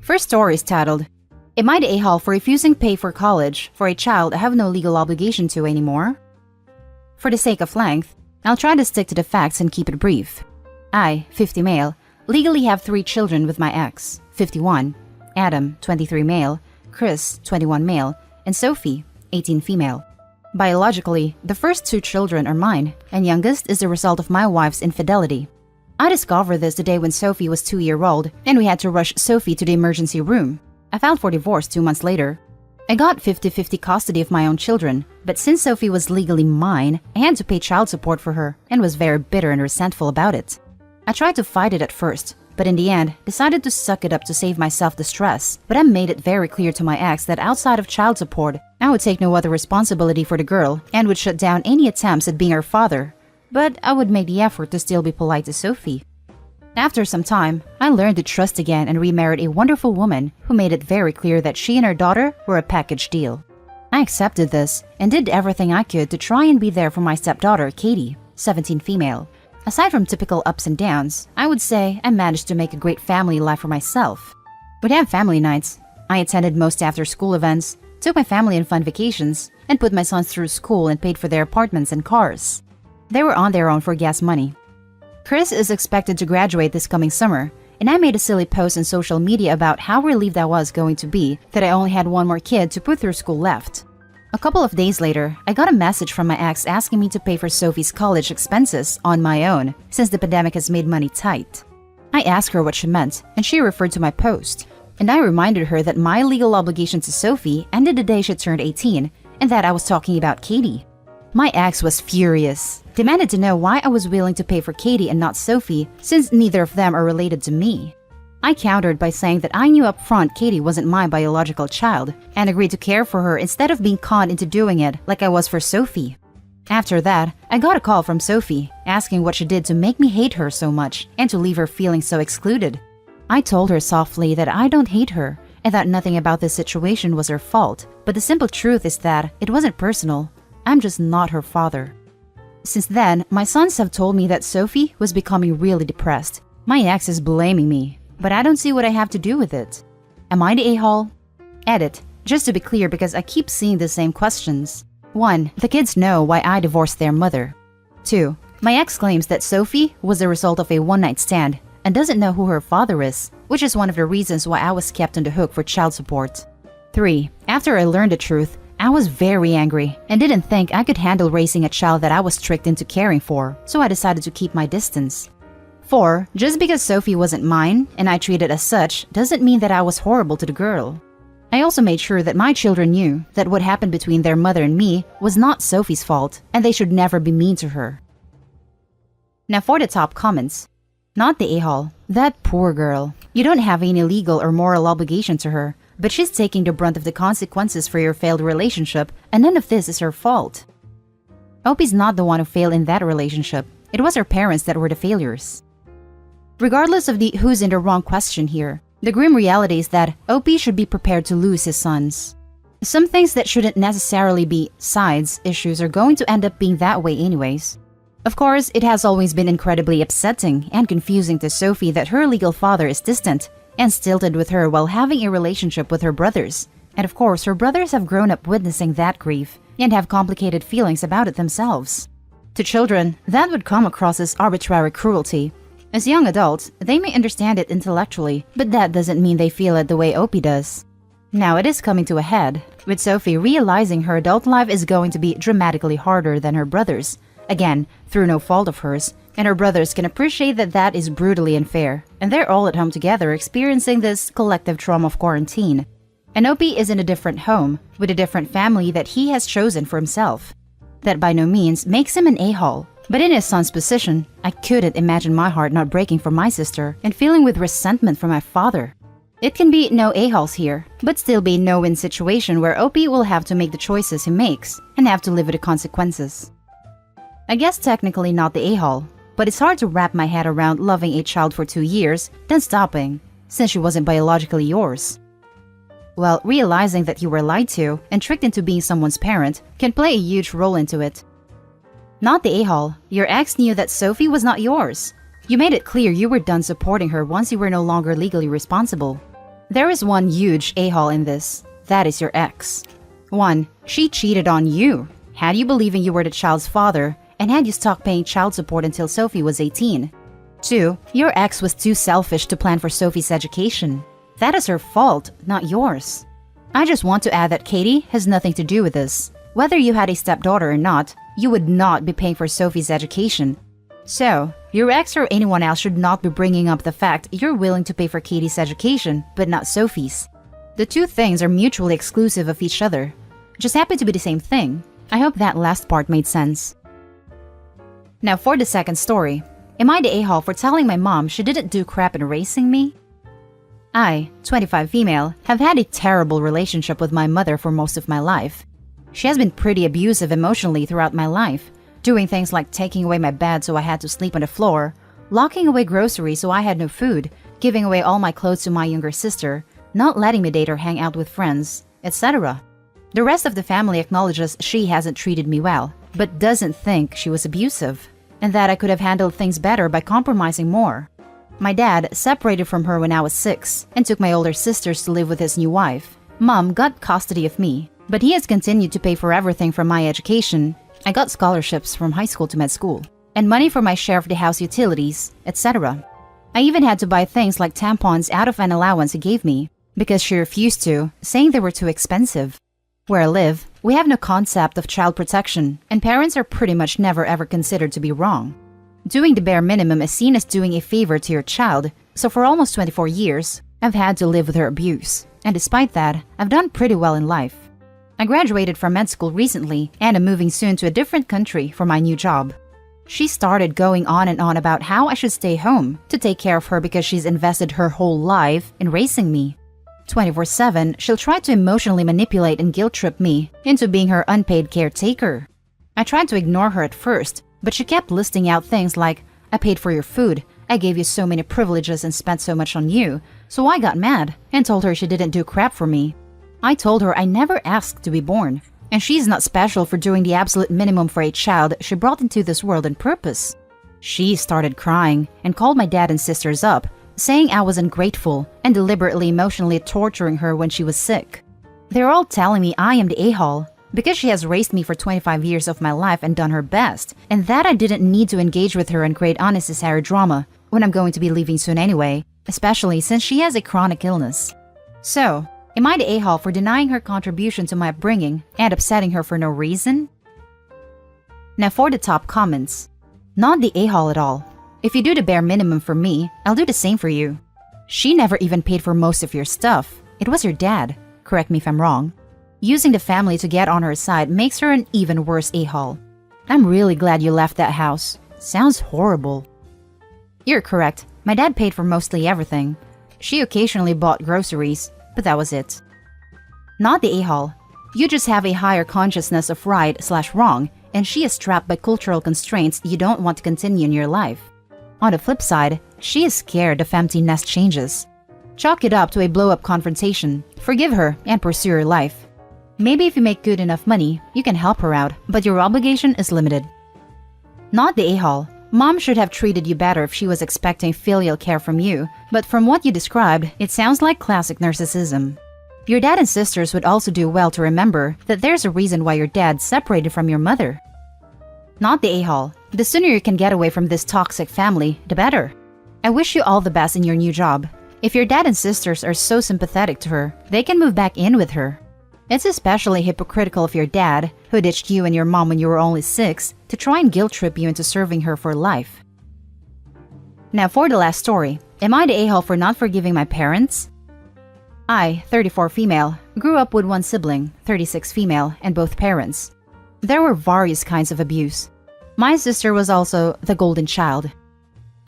First story is titled, Am I the a-hole for refusing pay for college for a child I have no legal obligation to anymore? For the sake of length, I'll try to stick to the facts and keep it brief. I, 50 male, legally have 3 children with my ex, 51, Adam, 23 male, Chris, 21 male, and Sophie, 18 female. Biologically, the first 2 children are mine, and youngest is the result of my wife's infidelity. I discovered this the day when Sophie was 2-year-old, and we had to rush Sophie to the emergency room. I filed for divorce 2 months later. I got 50-50 custody of my own children, but since Sophie was legally mine, I had to pay child support for her and was very bitter and resentful about it. I tried to fight it at first, but in the end, decided to suck it up to save myself the stress. But I made it very clear to my ex that outside of child support, I would take no other responsibility for the girl and would shut down any attempts at being her father. But I would make the effort to still be polite to Sophie. After some time, I learned to trust again and remarried a wonderful woman who made it very clear that she and her daughter were a package deal. I accepted this and did everything I could to try and be there for my stepdaughter, Katie, 17 female. Aside from typical ups and downs, I would say I managed to make a great family life for myself. We'd have family nights. I attended most after-school events, took my family on fun vacations, and put my sons through school and paid for their apartments and cars. They were on their own for gas money. Chris is expected to graduate this coming summer, and I made a silly post on social media about how relieved I was going to be that I only had one more kid to put through school left. A couple of days later, I got a message from my ex asking me to pay for Sophie's college expenses on my own since the pandemic has made money tight. I asked her what she meant, and she referred to my post. And I reminded her that my legal obligation to Sophie ended the day she turned 18, and that I was talking about Katie. My ex was furious, demanded to know why I was willing to pay for Katie and not Sophie, since neither of them are related to me. I countered by saying that I knew up front Katie wasn't my biological child, and agreed to care for her instead of being conned into doing it like I was for Sophie. After that, I got a call from Sophie, asking what she did to make me hate her so much and to leave her feeling so excluded. I told her softly that I don't hate her, and that nothing about this situation was her fault, but the simple truth is that it wasn't personal. I'm just not her father. Since then, my sons have told me that Sophie was becoming really depressed. My ex is blaming me, but I don't see what I have to do with it. Am I the a-hole? Edit, just to be clear because I keep seeing the same questions. 1. The kids know why I divorced their mother. 2. My ex claims that Sophie was the result of a one-night stand and doesn't know who her father is, which is one of the reasons why I was kept on the hook for child support. 3. After I learned the truth, I was very angry and didn't think I could handle raising a child that I was tricked into caring for, so I decided to keep my distance. 4. Just because Sophie wasn't mine and I treated as such doesn't mean that I was horrible to the girl. I also made sure that my children knew that what happened between their mother and me was not Sophie's fault and they should never be mean to her. Now for the top comments. Not the a-hole. That poor girl. You don't have any legal or moral obligation to her, but she's taking the brunt of the consequences for your failed relationship, and none of this is her fault. Opie's not the one who failed in that relationship. It was her parents that were the failures. Regardless of the who's in the wrong question here, the grim reality is that Opie should be prepared to lose his sons. Some things that shouldn't necessarily be sides issues are going to end up being that way anyways. Of course, it has always been incredibly upsetting and confusing to Sophie that her legal father is distant and stilted with her while having a relationship with her brothers. And of course, her brothers have grown up witnessing that grief and have complicated feelings about it themselves. To children, that would come across as arbitrary cruelty. As young adults, they may understand it intellectually, but that doesn't mean they feel it the way Opie does. Now it is coming to a head, with Sophie realizing her adult life is going to be dramatically harder than her brothers, again, through no fault of hers, and her brothers can appreciate that that is brutally unfair, and they're all at home together experiencing this collective trauma of quarantine. And Opie is in a different home, with a different family that he has chosen for himself. That by no means makes him an a-hole, but in his son's position, I couldn't imagine my heart not breaking for my sister and feeling with resentment for my father. It can be no a-holes here, but still be a no-win situation where Opie will have to make the choices he makes and have to live with the consequences. I guess technically not the a-hole, but it's hard to wrap my head around loving a child for 2 years, then stopping, since she wasn't biologically yours. Well, realizing that you were lied to and tricked into being someone's parent can play a huge role into it. Not the a-hole, your ex knew that Sophie was not yours. You made it clear you were done supporting her once you were no longer legally responsible. There is one huge a-hole in this. That is your ex. 1. She cheated on you. Had you believing you were the child's father and had you stopped paying child support until Sophie was 18. 2. Your ex was too selfish to plan for Sophie's education. That is her fault, not yours. I just want to add that Katie has nothing to do with this. Whether you had a stepdaughter or not, you would not be paying for Sophie's education. So, your ex or anyone else should not be bringing up the fact you're willing to pay for Katie's education, but not Sophie's. The two things are mutually exclusive of each other. Just happen to be the same thing. I hope that last part made sense. Now for the second story. Am I the a-hole for telling my mom she didn't do crap in raising me? I, 25 female, have had a terrible relationship with my mother for most of my life. She has been pretty abusive emotionally throughout my life, doing things like taking away my bed so I had to sleep on the floor, locking away groceries so I had no food, giving away all my clothes to my younger sister, not letting me date or hang out with friends, etc. The rest of the family acknowledges she hasn't treated me well, but doesn't think she was abusive, and that I could have handled things better by compromising more. My dad separated from her when I was 6 and took my older sisters to live with his new wife. Mom got custody of me, but he has continued to pay for everything from my education. I got scholarships from high school to med school, and money for my share of the house utilities, etc. I even had to buy things like tampons out of an allowance he gave me, because she refused to, saying they were too expensive. Where I live, we have no concept of child protection, and parents are pretty much never ever considered to be wrong. Doing the bare minimum is seen as doing a favor to your child, so for almost 24 years, I've had to live with her abuse, and despite that, I've done pretty well in life. I graduated from med school recently and am moving soon to a different country for my new job. She started going on and on about how I should stay home to take care of her because she's invested her whole life in raising me. 24/7, she'll try to emotionally manipulate and guilt-trip me into being her unpaid caretaker. I tried to ignore her at first, but she kept listing out things like, I paid for your food, I gave you so many privileges and spent so much on you, so I got mad and told her she didn't do crap for me. I told her I never asked to be born, and she's not special for doing the absolute minimum for a child she brought into this world on purpose. She started crying and called my dad and sisters up, saying I was ungrateful and deliberately emotionally torturing her when she was sick. They're all telling me I am the a-hole because she has raised me for 25 years of my life and done her best, and that I didn't need to engage with her and create unnecessary drama when I'm going to be leaving soon anyway, especially since she has a chronic illness. So, am I the a-hole for denying her contribution to my upbringing and upsetting her for no reason? Now for the top comments. Not the a-hole at all. If you do the bare minimum for me, I'll do the same for you. She never even paid for most of your stuff. It was your dad. Correct me if I'm wrong. Using the family to get on her side makes her an even worse a-hole. I'm really glad you left that house. Sounds horrible. You're correct. My dad paid for mostly everything. She occasionally bought groceries, but that was it. Not the a-hole. You just have a higher consciousness of right/wrong, and she is trapped by cultural constraints you don't want to continue in your life. On the flip side, she is scared of empty nest changes. Chalk it up to a blow-up confrontation, forgive her, and pursue your life. Maybe if you make good enough money, you can help her out, but your obligation is limited. Not the a-hole. Mom should have treated you better if she was expecting filial care from you, but from what you described, it sounds like classic narcissism. Your dad and sisters would also do well to remember that there's a reason why your dad separated from your mother. Not the a-hole. The sooner you can get away from this toxic family, the better. I wish you all the best in your new job. If your dad and sisters are so sympathetic to her, they can move back in with her. It's especially hypocritical of your dad, who ditched you and your mom when you were only 6, to try and guilt-trip you into serving her for life. Now for the last story. Am I the a-hole for not forgiving my parents? I, 34 female, grew up with one sibling, 36 female, and both parents. There were various kinds of abuse. My sister was also the golden child.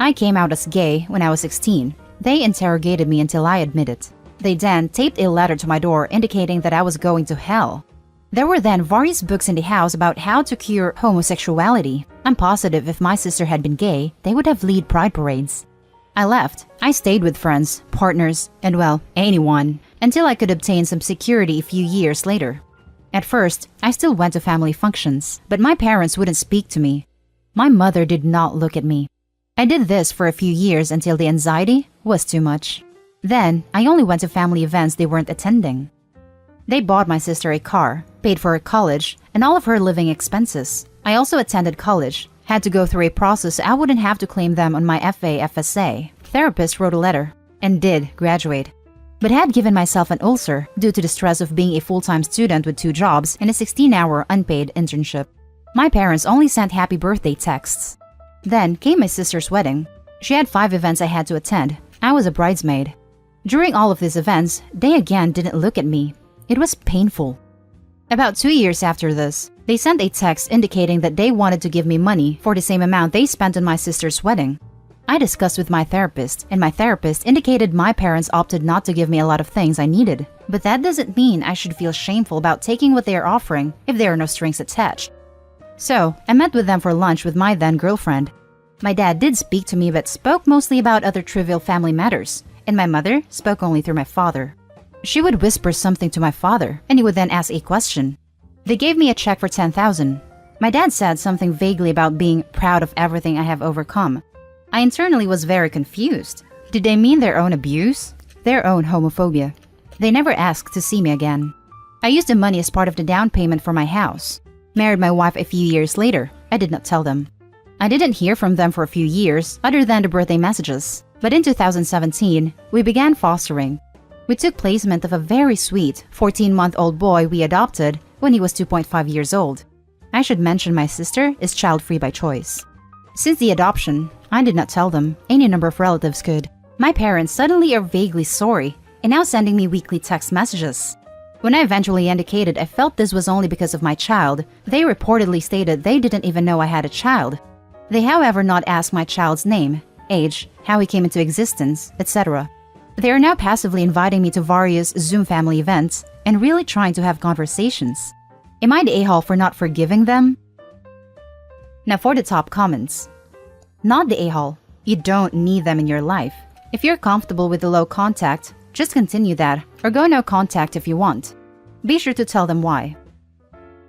I came out as gay when I was 16. They interrogated me until I admitted. They then taped a letter to my door indicating that I was going to hell. There were then various books in the house about how to cure homosexuality. I'm positive if my sister had been gay, they would have led pride parades. I left. I stayed with friends, partners, and well, anyone, until I could obtain some security a few years later. At first, I still went to family functions, but my parents wouldn't speak to me. My mother did not look at me. I did this for a few years until the anxiety was too much. Then, I only went to family events they weren't attending. They bought my sister a car, paid for her college, and all of her living expenses. I also attended college, had to go through a process so I wouldn't have to claim them on my FA/FSA. Therapist wrote a letter, and did graduate. But had given myself an ulcer due to the stress of being a full-time student with 2 jobs and a 16-hour unpaid internship. My parents only sent happy birthday texts. Then came my sister's wedding. She had 5 events I had to attend. I was a bridesmaid. During all of these events, they again didn't look at me. It was painful. About 2 years after this, they sent a text indicating that they wanted to give me money for the same amount they spent on my sister's wedding. I discussed with my therapist, and my therapist indicated my parents opted not to give me a lot of things I needed. But that doesn't mean I should feel shameful about taking what they are offering if there are no strings attached. So, I met with them for lunch with my then girlfriend. My dad did speak to me but spoke mostly about other trivial family matters, and my mother spoke only through my father. She would whisper something to my father, and he would then ask a question. They gave me a check for $10,000. My dad said something vaguely about being proud of everything I have overcome. I internally was very confused. Did they mean their own abuse? Their own homophobia? They never asked to see me again. I used the money as part of the down payment for my house. Married my wife a few years later. I did not tell them. I didn't hear from them for a few years, other than the birthday messages. But in 2017, we began fostering. We took placement of a very sweet 14-month-old boy we adopted when he was 2.5 years old. I should mention my sister is child-free by choice. Since the adoption, I did not tell them. Any number of relatives could. My parents suddenly are vaguely sorry and now sending me weekly text messages. When I eventually indicated I felt this was only because of my child, they reportedly stated they didn't even know I had a child. They, however, not asked my child's name, age, how he came into existence, etc. They are now passively inviting me to various Zoom family events and really trying to have conversations. Am I the a-hole for not forgiving them? Now for the top comments. Not the a-hole. You don't need them in your life. If you're comfortable with the low contact, just continue that or go no contact if you want. Be sure to tell them why.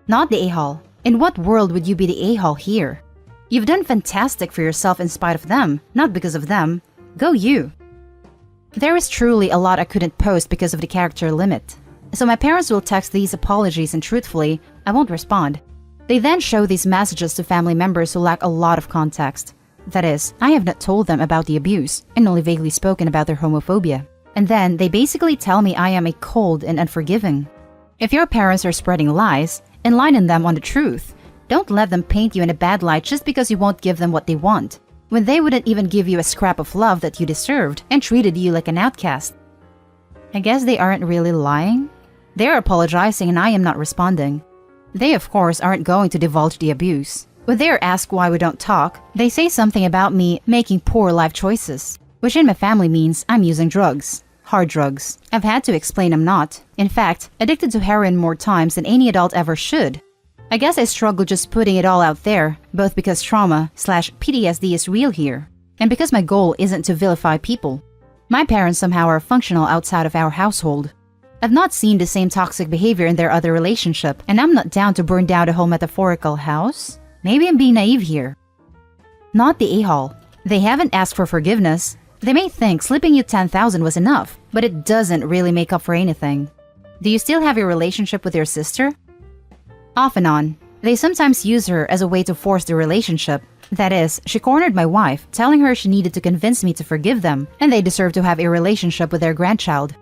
Not the a-hole. In what world would you be the a-hole here? You've done fantastic for yourself in spite of them, not because of them. Go you. There is truly a lot I couldn't post because of the character limit. So my parents will text these apologies and truthfully, I won't respond. They then show these messages to family members who lack a lot of context. That is, I have not told them about the abuse and only vaguely spoken about their homophobia. And then they basically tell me I am a cold and unforgiving. If your parents are spreading lies, enlighten them on the truth. Don't let them paint you in a bad light just because you won't give them what they want, when they wouldn't even give you a scrap of love that you deserved and treated you like an outcast. I guess they aren't really lying. They're apologizing and I am not responding. They, of course, aren't going to divulge the abuse. When they are asked why we don't talk, they say something about me making poor life choices, which in my family means I'm using drugs. Hard drugs. I've had to explain I'm not. In fact, addicted to heroin more times than any adult ever should. I guess I struggle just putting it all out there, both because trauma/PTSD is real here, and because my goal isn't to vilify people. My parents somehow are functional outside of our household. I've not seen the same toxic behavior in their other relationship, and I'm not down to burn down the whole metaphorical house. Maybe I'm being naive here. Not the a-hole. They haven't asked for forgiveness. They may think slipping you $10,000 was enough, but it doesn't really make up for anything. Do you still have a relationship with your sister? Off and on. They sometimes use her as a way to force the relationship. That is, she cornered my wife, telling her she needed to convince me to forgive them, and they deserve to have a relationship with their grandchild.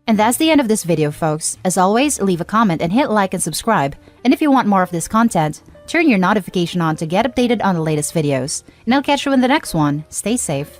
And that's the end of this video, folks. As always, leave a comment and hit like and subscribe. And if you want more of this content, turn your notification on to get updated on the latest videos. And I'll catch you in the next one. Stay safe.